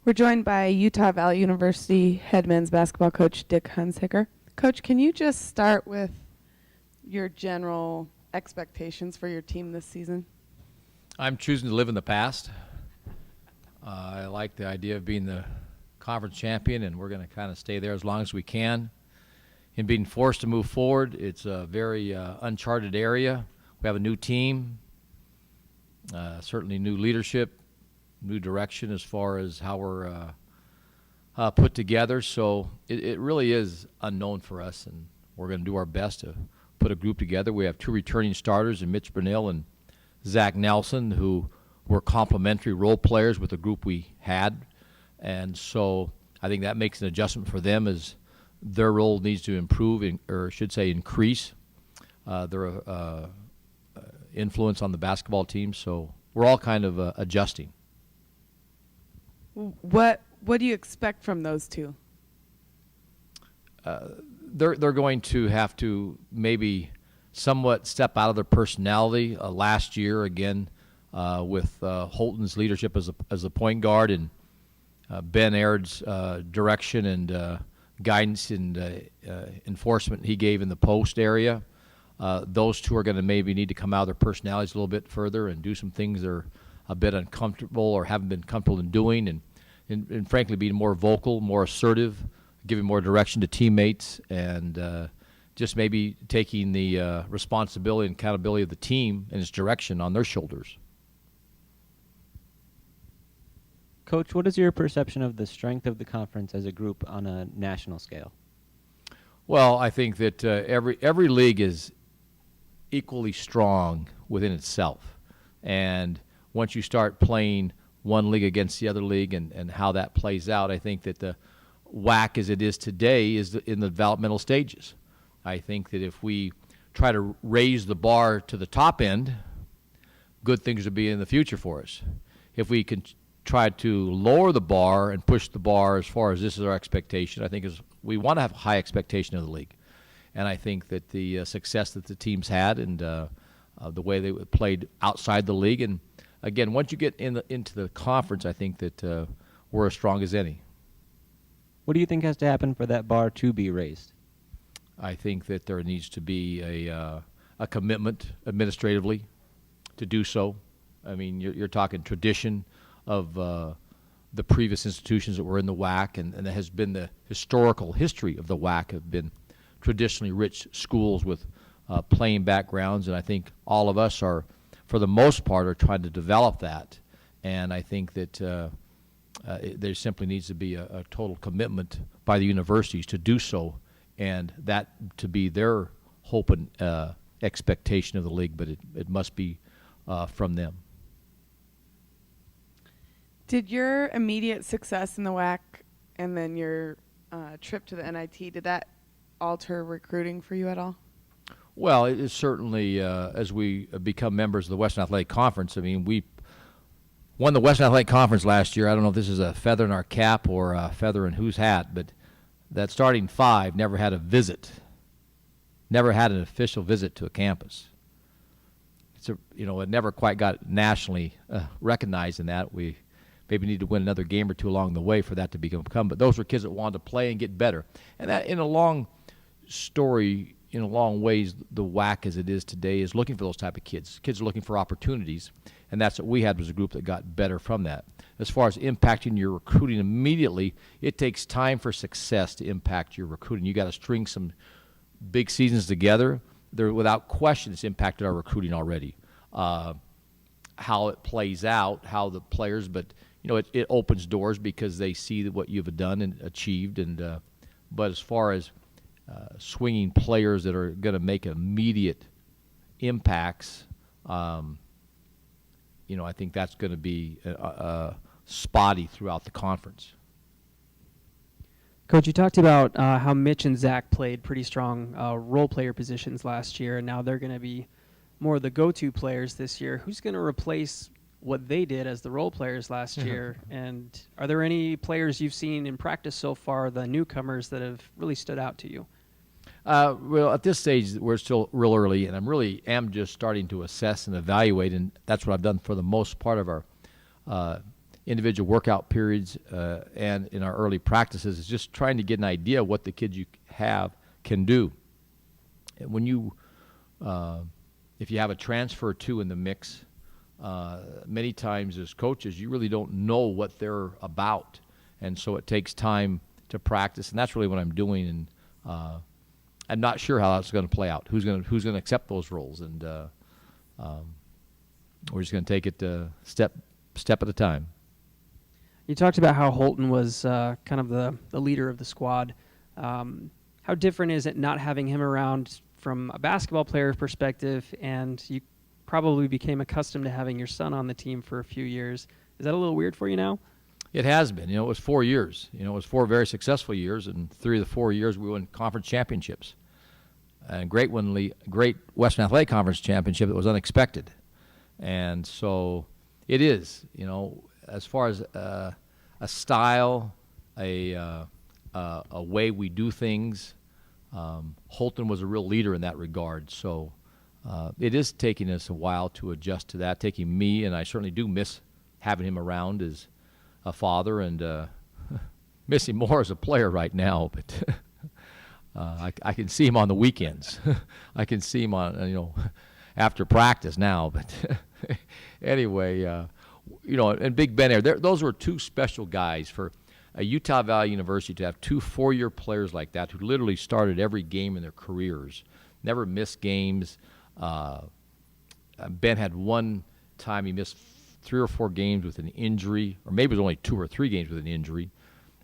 We're joined by Utah Valley University head men's basketball coach Dick Hunsaker. Coach, can you just start with your general expectations for your team this season? I'm choosing to live in the past. I like the idea of being the conference champion, and we're going to kind of stay there as long as we can. In being forced to move forward, it's a very uncharted area. We have a new team, certainly new leadership, new direction as far as how we're put together. So it really is unknown for us, and we're going to do our best to put a group together. We have two returning starters in Mitch Burnell and Zach Nelson, who were complementary role players with the group we had. And so I think that makes an adjustment for them as their role needs to improve, or I should say increase their influence on the basketball team. So we're all kind of adjusting. What do you expect from those two? They're going to have to maybe somewhat step out of their personality. Last year, again, with Holton's leadership as a point guard and Ben Aird's direction and guidance and enforcement he gave in the post area, those two are going to maybe need to come out of their personalities a little bit further and do some things they're a bit uncomfortable or haven't been comfortable in doing, and frankly being more vocal, more assertive, giving more direction to teammates, and just maybe taking the responsibility and accountability of the team and its direction on their shoulders. Coach, what is your perception of the strength of the conference as a group on a national scale? Well, I think that every league is equally strong within itself, and once you start playing one league against the other league and how that plays out, I think that the WAC as it is today is in the developmental stages. I think that if we try to raise the bar to the top end, good things will be in the future for us. If we can try to lower the bar and push the bar as far as this is our expectation, I think we want to have a high expectation of the league. And I think that the success that the teams had and the way they played outside the league, and again, once you get into the conference, I think that we're as strong as any. What do you think has to happen for that bar to be raised? I think that there needs to be a commitment administratively to do so. I mean, you're talking tradition of the previous institutions that were in the WAC, and that has been the historical history of the WAC have been traditionally rich schools with playing backgrounds, and I think all of us are, for the most part, are trying to develop that. And I think that there simply needs to be a total commitment by the universities to do so, and that to be their hope and expectation of the league, but it must be from them. Did your immediate success in the WAC and then your trip to the NIT, did that alter recruiting for you at all? Well, it is certainly, as we become members of the Western Athletic Conference, I mean, we won the Western Athletic Conference last year. I don't know if this is a feather in our cap or a feather in whose hat, but that starting five never had a visit, never had an official visit to a campus. It never quite got nationally recognized in that. We maybe need to win another game or two along the way for that to become. But those were kids that wanted to play and get better. And that, in a long story, in a long ways, the WAC as it is today is looking for those type of kids. Kids are looking for opportunities, and that's what we had, was a group that got better from that. As far as impacting your recruiting immediately, it takes time for success to impact your recruiting. You got to string some big seasons together. Without question, it's impacted our recruiting already. How it plays out, how the players, but it opens doors because they see what you've done and achieved. And but as far as swinging players that are going to make immediate impacts, I think that's going to be spotty throughout the conference. Coach, you talked about how Mitch and Zach played pretty strong role player positions last year, and now they're going to be more of the go-to players this year. Who's going to replace what they did as the role players last year? And are there any players you've seen in practice so far, the newcomers, that have really stood out to you? Well, at this stage, we're still real early, and I am just starting to assess and evaluate, and that's what I've done for the most part of our individual workout periods and in our early practices is just trying to get an idea of what the kids you have can do. And when you, if you have a transfer two in the mix, many times as coaches, you really don't know what they're about. And so it takes time to practice, and that's really what I'm doing. And I'm not sure how that's going to play out. Who's going to accept those roles? And we're just going to take it step at a time. You talked about how Holton was kind of the leader of the squad. How different is it not having him around from a basketball player's perspective, and you probably became accustomed to having your son on the team for a few years. Is that a little weird for you now? It has been. It was 4 years. It was 4 very successful years, and 3 of the 4 years we won conference championships. And great Western Athletic Conference championship that was unexpected. And so it is, as far as a style, a way we do things, Holton was a real leader in that regard. So it is taking us a while to adjust to that, taking me, and I certainly do miss having him around as a father, and miss him more as a player right now. But I can see him on the weekends. I can see him on, after practice now. But anyway, and Big Ben Air, those were 2 special guys for a Utah Valley University to have 2 4-year players like that who literally started every game in their careers, never missed games. Ben had one time he missed 3 or 4 games with an injury, or maybe it was only 2 or 3 games with an injury,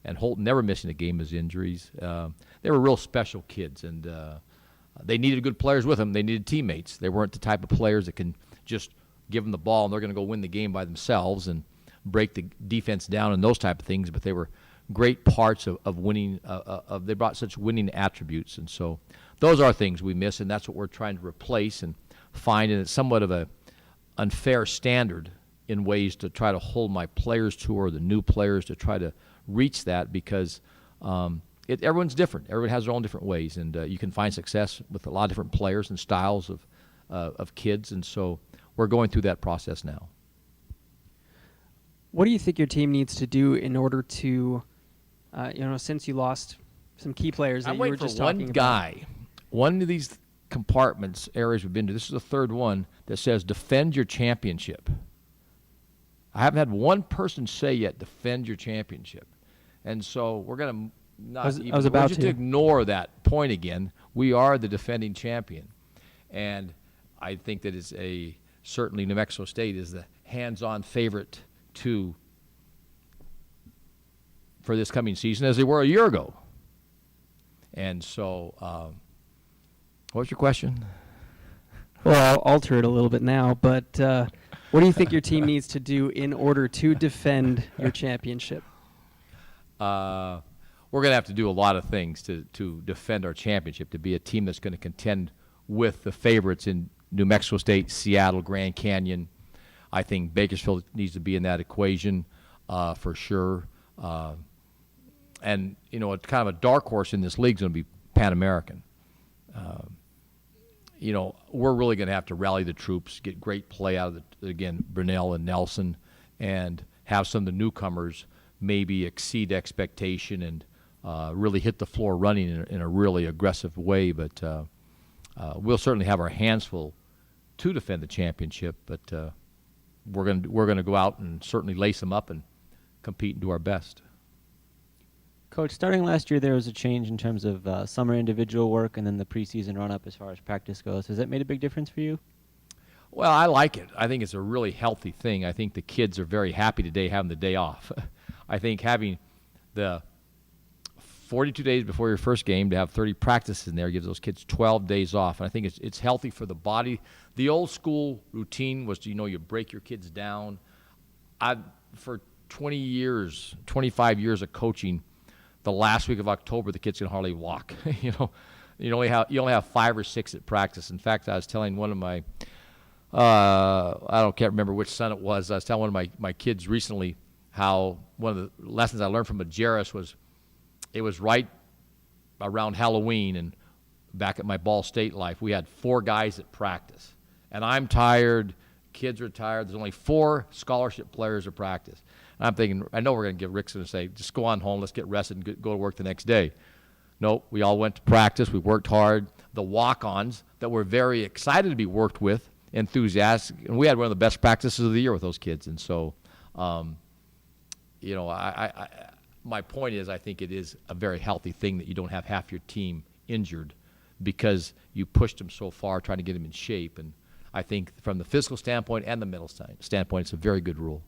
and Holton never missing a game with injuries. They were real special kids, and they needed good players with them. They needed teammates. They weren't the type of players that can just give them the ball and they're going to go win the game by themselves and break the defense down and those type of things, but they were great parts of winning. They brought such winning attributes, and so those are things we miss, and that's what we're trying to replace and find. And it's somewhat of a unfair standard in ways to try to hold my players to, or the new players to try to reach that, because everyone's different. Everyone has their own different ways, and you can find success with a lot of different players and styles of kids, and so we're going through that process now. What do you think your team needs to do in order to, since you lost some key players that you were just talking about? I'm waiting for one guy, one of these compartments, areas we've been to, this is the 3rd one, that says defend your championship. I haven't had one person say yet, defend your championship. And so we're going to not to ignore that point again. We are the defending champion. And I think that it's certainly New Mexico State is the hands-on favorite for this coming season, as they were a year ago. And so, what was your question? Well, I'll alter it a little bit now, but what do you think your team needs to do in order to defend your championship? We're going to have to do a lot of things to defend our championship, to be a team that's going to contend with the favorites in New Mexico State, Seattle, Grand Canyon. I think Bakersfield needs to be in that equation for sure. And, it's kind of a dark horse in this league is going to be Pan American. We're really going to have to rally the troops, get great play out of Brunel and Nelson, and have some of the newcomers maybe exceed expectation and really hit the floor running in a really aggressive way. But we'll certainly have our hands full to defend the championship. But we're going to go out and certainly lace them up and compete and do our best. Coach, starting last year, there was a change in terms of summer individual work and then the preseason run-up as far as practice goes. Has that made a big difference for you? Well, I like it. I think it's a really healthy thing. I think the kids are very happy today having the day off. I think having the 42 days before your first game to have 30 practices in there gives those kids 12 days off. And I think it's healthy for the body. The old school routine was, you break your kids down. For 20 years, 25 years of coaching, the last week of October, the kids can hardly walk. You only have 5 or 6 at practice. In fact, I was telling one of my, can't remember which son it was. I was telling one of my kids recently how one of the lessons I learned from Majerus was, it was right around Halloween and back at my Ball State life, we had 4 guys at practice. And I'm tired, kids are tired. There's only 4 scholarship players at practice. I'm thinking, I know we're going to get Rickson to say, just go on home, let's get rested and go to work the next day. No, we all went to practice. We worked hard. The walk-ons that were very excited to be worked with, enthusiastic, and we had one of the best practices of the year with those kids. And so, you know, my point is, I think it is a very healthy thing that you don't have half your team injured because you pushed them so far trying to get them in shape. And I think from the physical standpoint and the mental standpoint, it's a very good rule.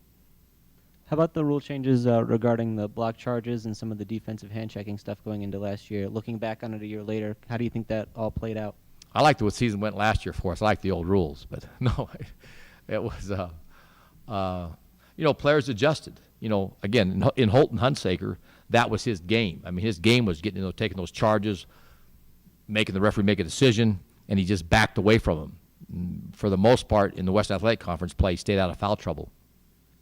How about the rule changes regarding the block charges and some of the defensive hand-checking stuff going into last year? Looking back on it a year later, how do you think that all played out? I liked the way the season went last year for us. I liked the old rules. But, no, it was, you know, players adjusted. You know, again, in Holton Hunsaker, that was his game. I mean, his game was getting, you know, taking those charges, making the referee make a decision, and he just backed away from them. For the most part, in the Western Athletic Conference play, he stayed out of foul trouble,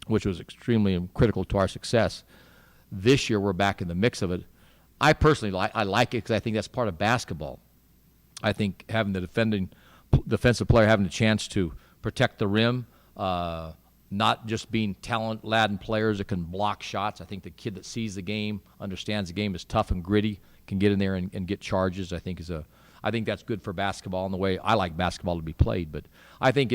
which was extremely critical to our success. This year, we're back in the mix of it. I personally I like it because I think that's part of basketball. I think having the defensive player having the chance to protect the rim, not just being talent-laden players that can block shots. I think the kid that sees the game, understands the game is tough and gritty, can get in there and get charges. I think that's good for basketball and the way I like basketball to be played. But I think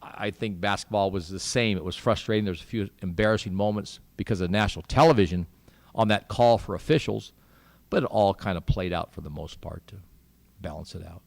I think basketball was the same. It was frustrating. There's a few embarrassing moments because of national television on that call for officials, but it all kind of played out for the most part to balance it out.